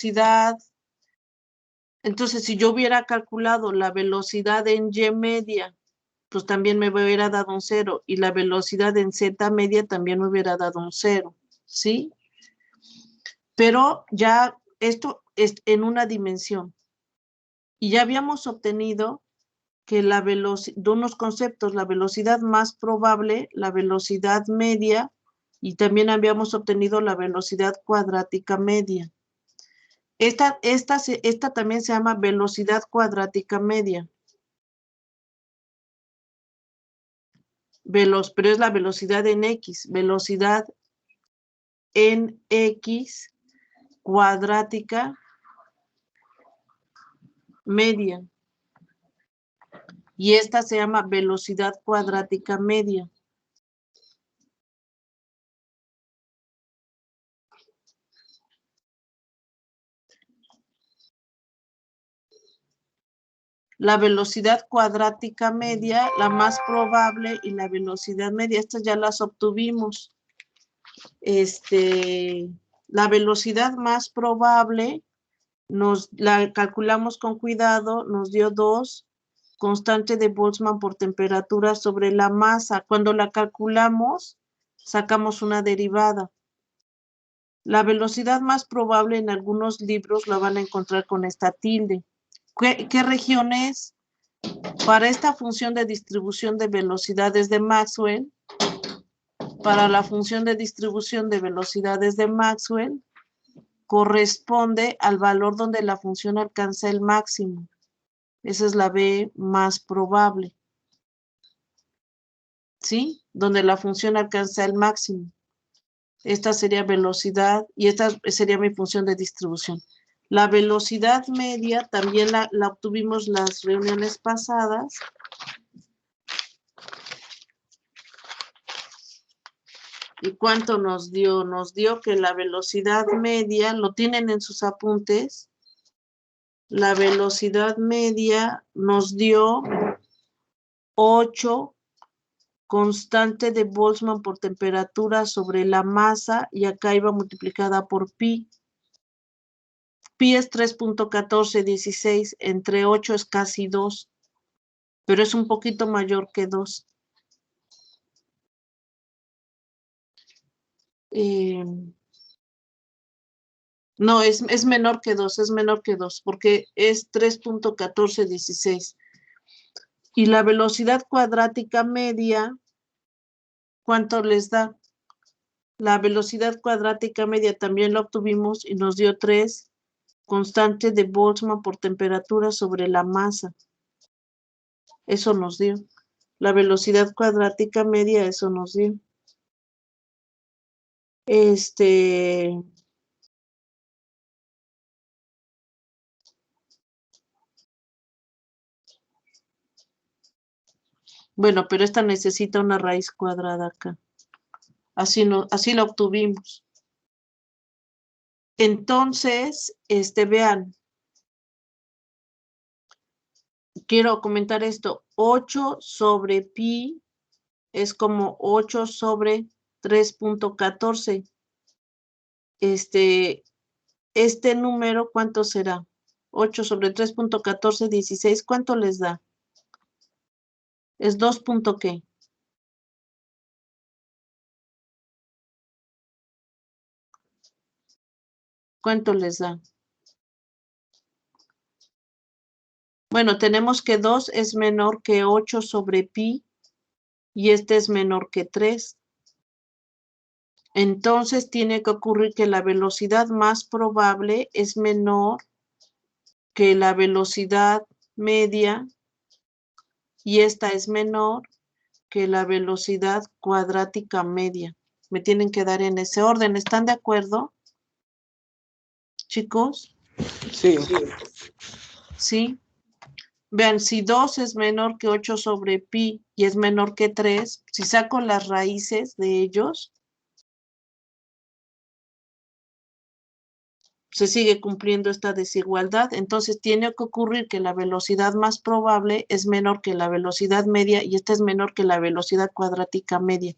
velocidad, entonces si yo hubiera calculado la velocidad en Y media, pues también me hubiera dado un 0, y la velocidad en Z media también me hubiera dado un 0, ¿sí? Pero ya esto es en una dimensión. Y ya habíamos obtenido que la velocidad, de unos conceptos, la velocidad más probable, la velocidad media, y también habíamos obtenido la velocidad cuadrática media. Esta también se llama velocidad cuadrática media. Pero es la velocidad en X, velocidad en X cuadrática media. Y esta se llama velocidad cuadrática media. La velocidad cuadrática media, la más probable, y la velocidad media, estas ya las obtuvimos. La velocidad más probable, la calculamos con cuidado, nos dio 2, constante de Boltzmann por temperatura sobre la masa. Cuando la calculamos, sacamos una derivada. La velocidad más probable en algunos libros la van a encontrar con esta tilde. ¿Qué región es? Para esta función de distribución de velocidades de Maxwell, para la función de distribución de velocidades de Maxwell, corresponde al valor donde la función alcanza el máximo. Esa es la B más probable. ¿Sí? Donde la función alcanza el máximo. Esta sería velocidad y esta sería mi función de distribución. La velocidad media también la obtuvimos las reuniones pasadas. ¿Y cuánto nos dio? Nos dio que la velocidad media, lo tienen en sus apuntes, la velocidad media nos dio 8 constante de Boltzmann por temperatura sobre la masa, y acá iba multiplicada por pi. Pi es 3.1416, entre 8 es casi 2, pero es un poquito mayor que 2. No, es menor que 2, es menor que 2, porque es 3.1416. Y la velocidad cuadrática media, ¿cuánto les da? La velocidad cuadrática media también la obtuvimos y nos dio 3, constante de Boltzmann por temperatura sobre la masa. Eso nos dio. La velocidad cuadrática media, eso nos dio. Bueno, pero esta necesita una raíz cuadrada acá. Así la obtuvimos. Entonces, vean. Quiero comentar esto. 8 sobre pi es como 8 sobre 3.14. Este número, ¿cuánto será? 8 sobre 3.14, 16. ¿Cuánto les da? Es 2. ¿Qué? ¿Cuánto les da? Bueno, tenemos que 2 es menor que 8 sobre pi y este es menor que 3. Entonces tiene que ocurrir que la velocidad más probable es menor que la velocidad media y esta es menor que la velocidad cuadrática media. Me tienen que dar en ese orden. ¿Están de acuerdo, chicos? Sí. Sí. Vean, si 2 es menor que 8 sobre pi y es menor que 3, si saco las raíces de ellos, se sigue cumpliendo esta desigualdad. Entonces tiene que ocurrir que la velocidad más probable es menor que la velocidad media y esta es menor que la velocidad cuadrática media.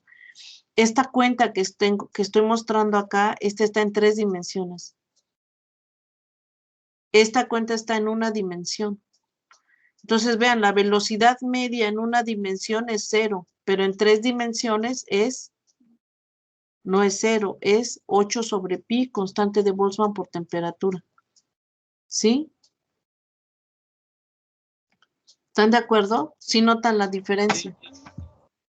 Esta cuenta que estoy mostrando acá, esta está en 3 dimensiones. Esta cuenta está en una dimensión. Entonces, vean, la velocidad media en una dimensión es 0, pero en 3 dimensiones no es 0, es 8 sobre pi, constante de Boltzmann por temperatura. ¿Sí? ¿Están de acuerdo? ¿Sí notan la diferencia?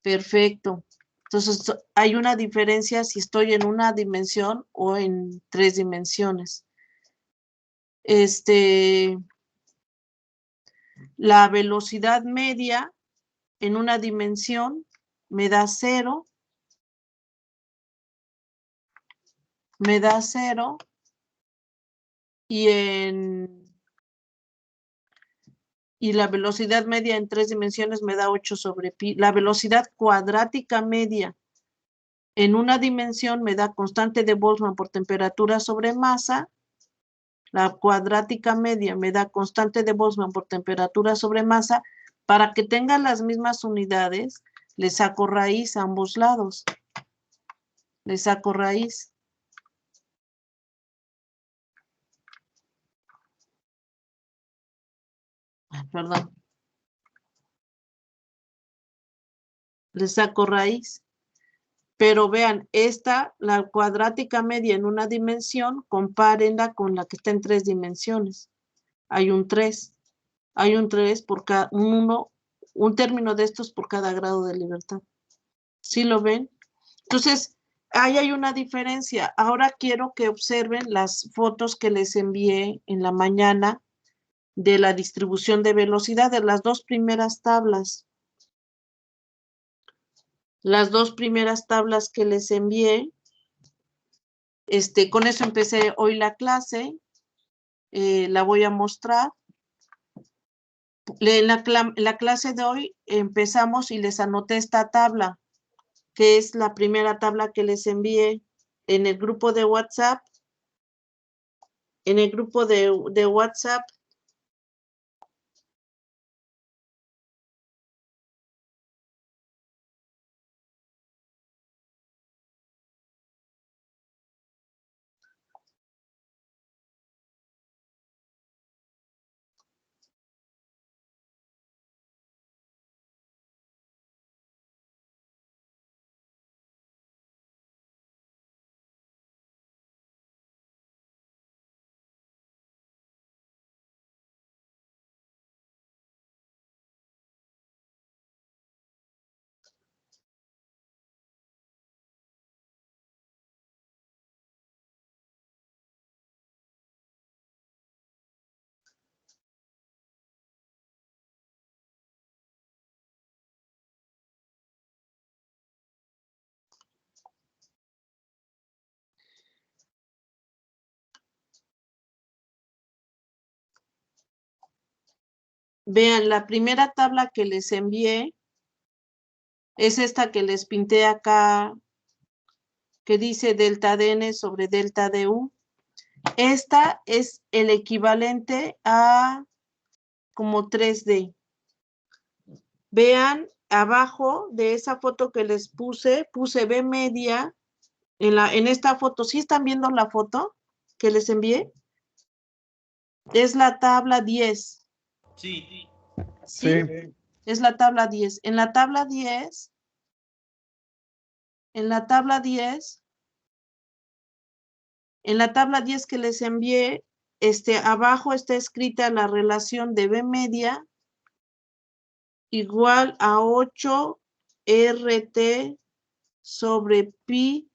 Perfecto. Entonces, hay una diferencia si estoy en una dimensión o en 3 dimensiones. La velocidad media en una dimensión me da 0. Me da 0. Y la velocidad media en 3 dimensiones me da 8 sobre pi. La velocidad cuadrática media en una dimensión me da constante de Boltzmann por temperatura sobre masa. La cuadrática media me da constante de Boltzmann por temperatura sobre masa. Para que tengan las mismas unidades, le saco raíz a ambos lados. Le saco raíz. Perdón. Le saco raíz. Pero vean, la cuadrática media en una dimensión, compárenla con la que está en 3 dimensiones. Hay un 3. Hay un 3 por cada, un término de estos por cada grado de libertad. ¿Sí lo ven? Entonces, ahí hay una diferencia. Ahora quiero que observen las fotos que les envié en la mañana de la distribución de velocidad de las 2 primeras tablas. Las 2 primeras tablas que les envié. Con eso empecé hoy la clase. La voy a mostrar. En la clase de hoy empezamos y les anoté esta tabla, que es la primera tabla que les envié en el grupo de WhatsApp. En el grupo de WhatsApp. Vean, la primera tabla que les envié es esta que les pinté acá, que dice delta DN sobre delta DU. Esta es el equivalente a como 3D. Vean, abajo de esa foto que les puse B media. En esta foto, ¿sí están viendo la foto que les envié? Es la tabla 10. Sí. ¿Sí? Es la tabla 10. En la tabla 10, que les envié, abajo está escrita la relación de B media igual a 8 RT sobre pi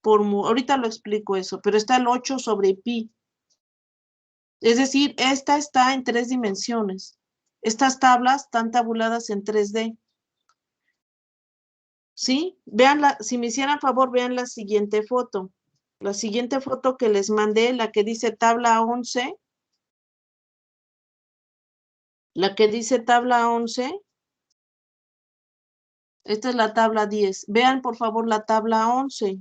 por mu. Ahorita lo explico eso, pero está el 8 sobre pi. Es decir, esta está en 3 dimensiones. Estas tablas están tabuladas en 3D. ¿Sí? Vean si me hicieran favor, vean la siguiente foto. La siguiente foto que les mandé, la que dice tabla 11. La que dice tabla 11. Esta es la tabla 10. Vean, por favor, la tabla 11.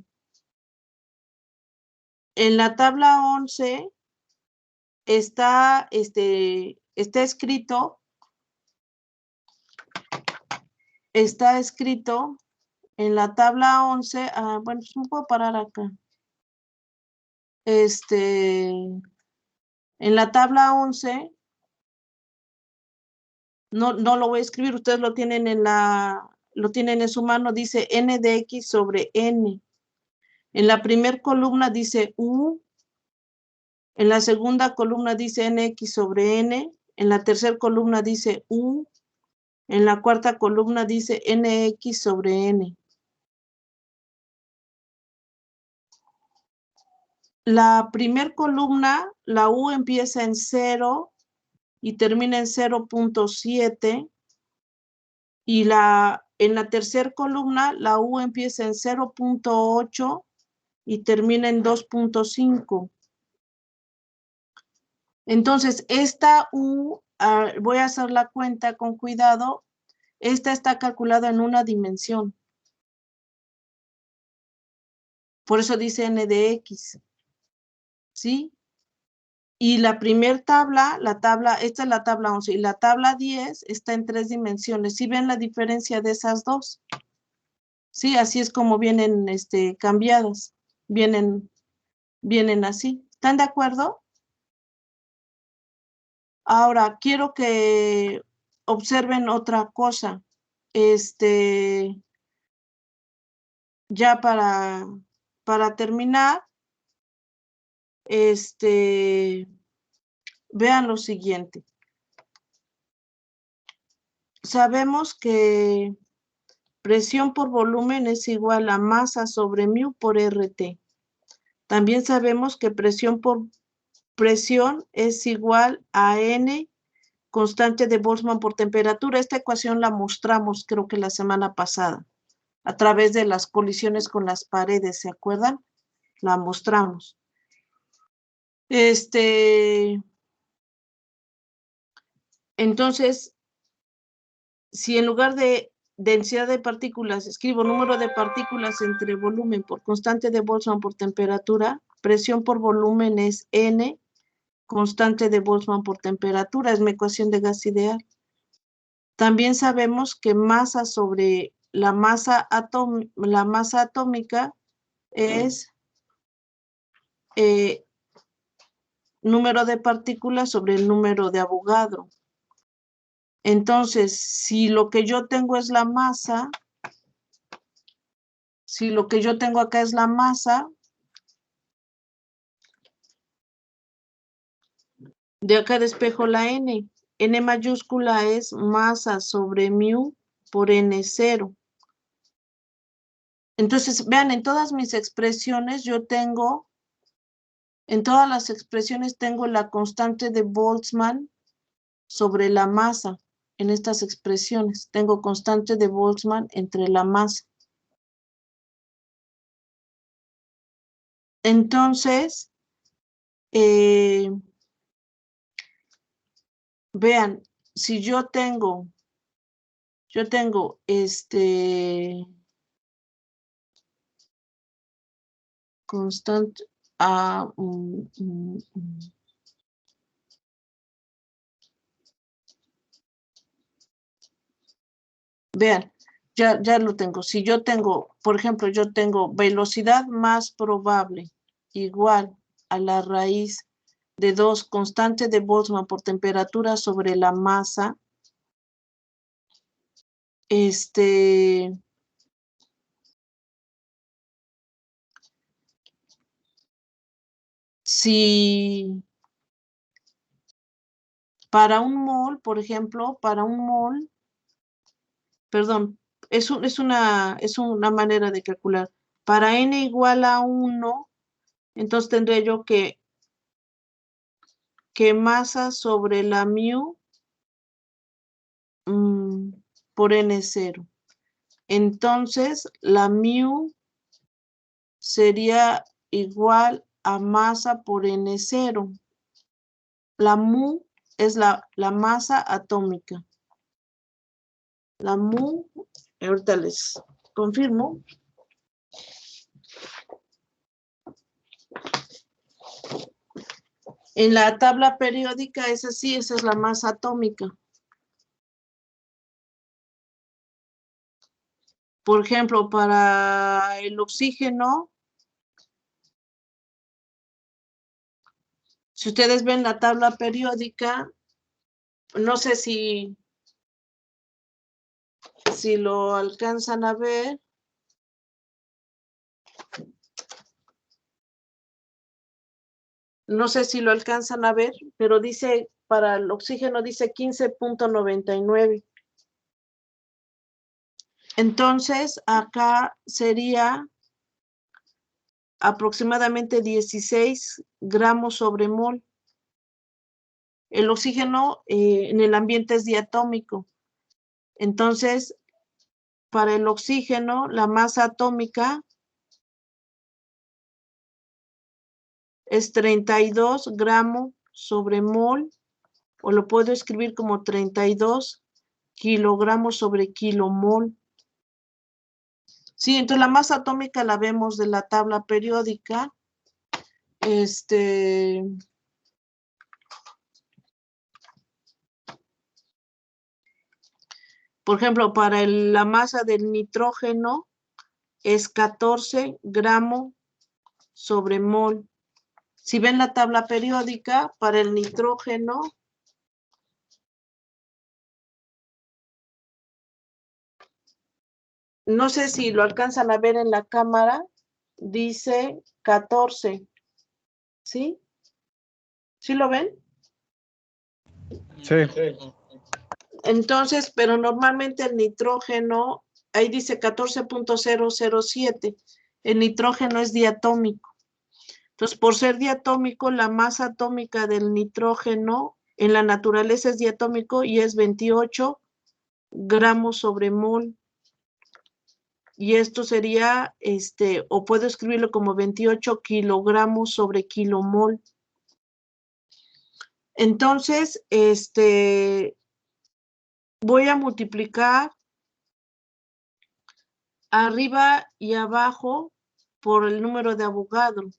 En la tabla 11 está escrito en la tabla 11, bueno, pues me puedo parar acá. En En la tabla 11, no lo voy a escribir, ustedes lo tienen lo tienen en su mano, dice n de x sobre n. En la primera columna dice u, en la segunda columna dice nx sobre n, en la tercera columna dice u, en la cuarta columna dice nx sobre n. La primera columna, la u empieza en 0 y termina en 0.7. Y en la tercera columna, la u empieza en 0.8 y termina en 2.5. Entonces, esta u, voy a hacer la cuenta con cuidado, esta está calculada en una dimensión. Por eso dice n de x. ¿Sí? Y la primera tabla, esta es la tabla 11, y la tabla 10 está en 3 dimensiones. ¿Sí ven la diferencia de esas dos? Sí, así es como vienen cambiadas. Vienen así. ¿Están de acuerdo? Ahora, quiero que observen otra cosa. Ya para terminar, vean lo siguiente. Sabemos que presión por volumen es igual a masa sobre mu por RT. También sabemos que presión por presión es igual a N constante de Boltzmann por temperatura. Esta ecuación la mostramos, creo que la semana pasada, a través de las colisiones con las paredes, ¿se acuerdan? La mostramos. Entonces, si en lugar de densidad de partículas escribo número de partículas entre volumen por constante de Boltzmann por temperatura, presión por volumen es N constante de Boltzmann por temperatura, es mi ecuación de gas ideal. También sabemos que masa sobre la masa atómica es número de partículas sobre el número de Avogadro. Entonces, si lo que yo tengo es la masa, si lo que yo tengo acá es la masa, de acá despejo la n. N mayúscula es masa sobre mu por n0. Entonces, vean, en todas mis expresiones yo tengo, en todas las expresiones tengo la constante de Boltzmann sobre la masa. En estas expresiones tengo constante de Boltzmann entre la masa. Entonces, vean, si yo tengo constante, vean, ya lo tengo. Si yo tengo, por ejemplo, yo tengo velocidad más probable igual a la raíz de 2 constante de Boltzmann por temperatura sobre la masa, si para un mol, por ejemplo, para un mol, perdón, es una manera de calcular. Para n igual a 1, entonces tendré yo que masa sobre la mu por n0. Entonces, la mu sería igual a masa por n0. La mu es la masa atómica. La mu, ahorita les confirmo. En la tabla periódica es así, esa es la masa atómica. Por ejemplo, para el oxígeno, Si ustedes ven la tabla periódica, no sé si lo alcanzan a ver. No sé si lo alcanzan a ver, pero dice, para el oxígeno dice 15.99. Entonces, acá sería aproximadamente 16 gramos sobre mol. El oxígeno en el ambiente es diatómico. Entonces, para el oxígeno, la masa atómica es 32 gramos sobre mol, o lo puedo escribir como 32 kilogramos sobre kilomol. Sí, entonces la masa atómica la vemos de la tabla periódica. Por ejemplo, para la masa del nitrógeno es 14 gramos sobre mol. Si ven la tabla periódica, para el nitrógeno no sé si lo alcanzan a ver en la cámara, dice 14, ¿sí? ¿Sí lo ven? Sí. Entonces, pero normalmente el nitrógeno, ahí dice 14.007, el nitrógeno es diatómico. Entonces, por ser diatómico, la masa atómica del nitrógeno en la naturaleza es diatómico y es 28 gramos sobre mol. Y esto sería, o puedo escribirlo como 28 kilogramos sobre kilomol. Entonces, voy a multiplicar arriba y abajo por el número de Avogadro.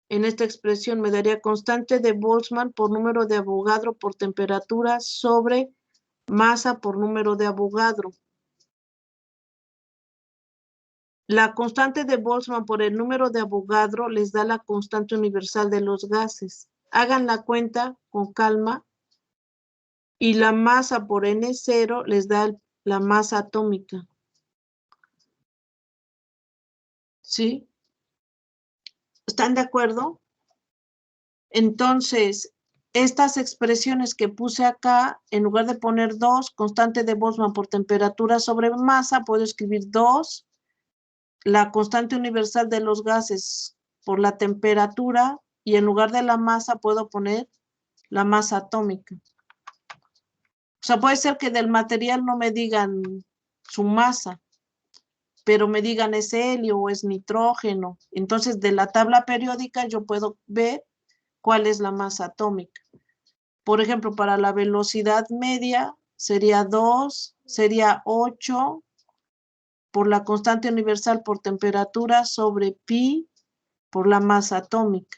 En esta expresión me daría constante de Boltzmann por número de Avogadro por temperatura sobre masa por número de Avogadro. La constante de Boltzmann por el número de Avogadro les da la constante universal de los gases. Hagan la cuenta con calma. Y la masa por N0 les da la masa atómica. ¿Sí? ¿Están de acuerdo? Entonces, estas expresiones que puse acá, en lugar de poner 2, constante de Boltzmann por temperatura sobre masa, puedo escribir 2, la constante universal de los gases por la temperatura, y en lugar de la masa puedo poner la masa atómica. O sea, puede ser que del material no me digan su masa, pero me digan es helio o es nitrógeno. Entonces, de la tabla periódica yo puedo ver cuál es la masa atómica. Por ejemplo, para la velocidad media sería 2, sería 8 por la constante universal por temperatura sobre pi por la masa atómica.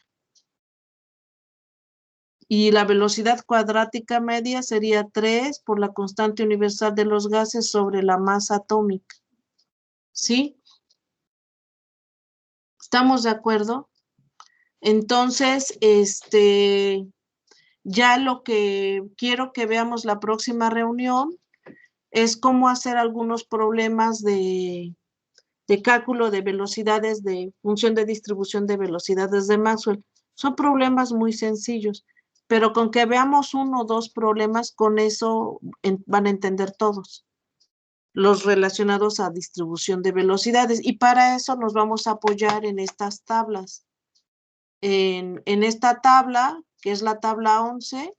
Y la velocidad cuadrática media sería 3 por la constante universal de los gases sobre la masa atómica. ¿Sí? ¿Estamos de acuerdo? Entonces, ya lo que quiero que veamos la próxima reunión es cómo hacer algunos problemas de cálculo de velocidades de función de distribución de velocidades de Maxwell. Son problemas muy sencillos, pero con que veamos uno o dos problemas, con eso van a entender todos los relacionados a distribución de velocidades. Y para eso nos vamos a apoyar en estas tablas. En esta tabla, que es la tabla 11,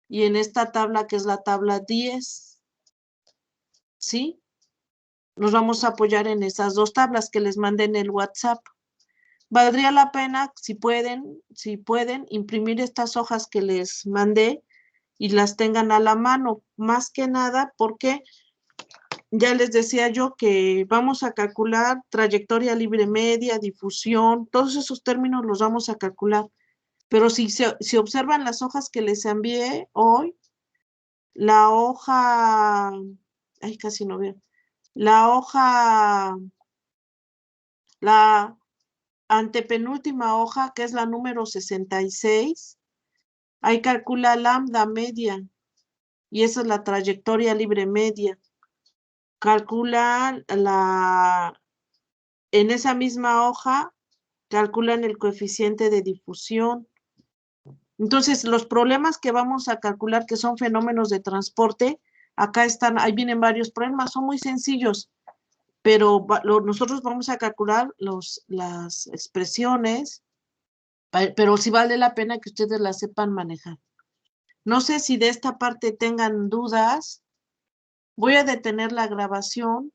y en esta tabla, que es la tabla 10. ¿Sí? Nos vamos a apoyar en esas dos tablas que les mandé en el WhatsApp. Valdría la pena, si pueden, imprimir estas hojas que les mandé y las tengan a la mano, más que nada porque ya les decía yo que vamos a calcular trayectoria libre media, difusión, todos esos términos los vamos a calcular. Pero si observan las hojas que les envié hoy, la hoja, ay, casi no veo, la hoja, la antepenúltima hoja, que es la número 66, ahí calcula lambda media, y esa es la trayectoria libre media. Calcula en esa misma hoja, calculan el coeficiente de difusión. Entonces, los problemas que vamos a calcular, que son fenómenos de transporte, acá están, ahí vienen varios problemas, son muy sencillos, pero nosotros vamos a calcular las expresiones, pero sí vale la pena que ustedes las sepan manejar. No sé si de esta parte tengan dudas. Voy a detener la grabación.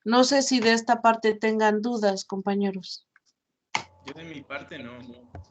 No sé si de esta parte tengan dudas, compañeros. Yo de mi parte no.